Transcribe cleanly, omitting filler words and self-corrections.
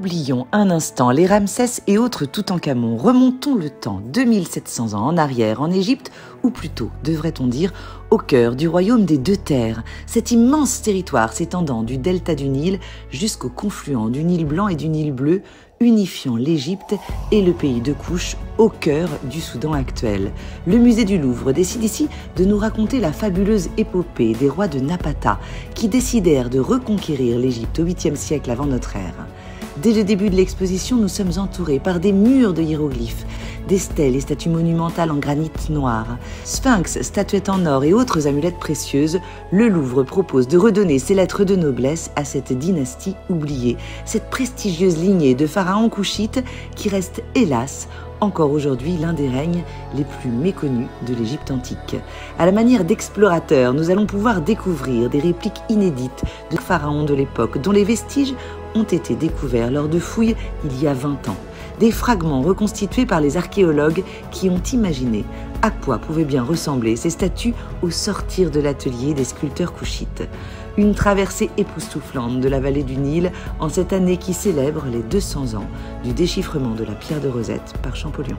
Oublions un instant les Ramsès et autres Toutankhamon. Remontons le temps 2700 ans en arrière en Égypte, ou plutôt, devrait-on dire, au cœur du royaume des deux terres, cet immense territoire s'étendant du delta du Nil jusqu'au confluent du Nil blanc et du Nil bleu, unifiant l'Égypte et le pays de Kouch au cœur du Soudan actuel. Le musée du Louvre décide ici de nous raconter la fabuleuse épopée des rois de Napata qui décidèrent de reconquérir l'Égypte au 8e siècle avant notre ère. Dès le début de l'exposition, nous sommes entourés par des murs de hiéroglyphes, des stèles et statues monumentales en granit noir, sphinx, statuettes en or et autres amulettes précieuses. Le Louvre propose de redonner ses lettres de noblesse à cette dynastie oubliée, cette prestigieuse lignée de pharaons couchites qui reste, hélas, encore aujourd'hui l'un des règnes les plus méconnus de l'Égypte antique. À la manière d'explorateurs, nous allons pouvoir découvrir des répliques inédites de pharaons de l'époque dont les vestiges ont été découverts lors de fouilles il y a 20 ans. Des fragments reconstitués par les archéologues qui ont imaginé à quoi pouvaient bien ressembler ces statues au sortir de l'atelier des sculpteurs couchites. Une traversée époustouflante de la vallée du Nil en cette année qui célèbre les 200 ans du déchiffrement de la pierre de Rosette par Champollion.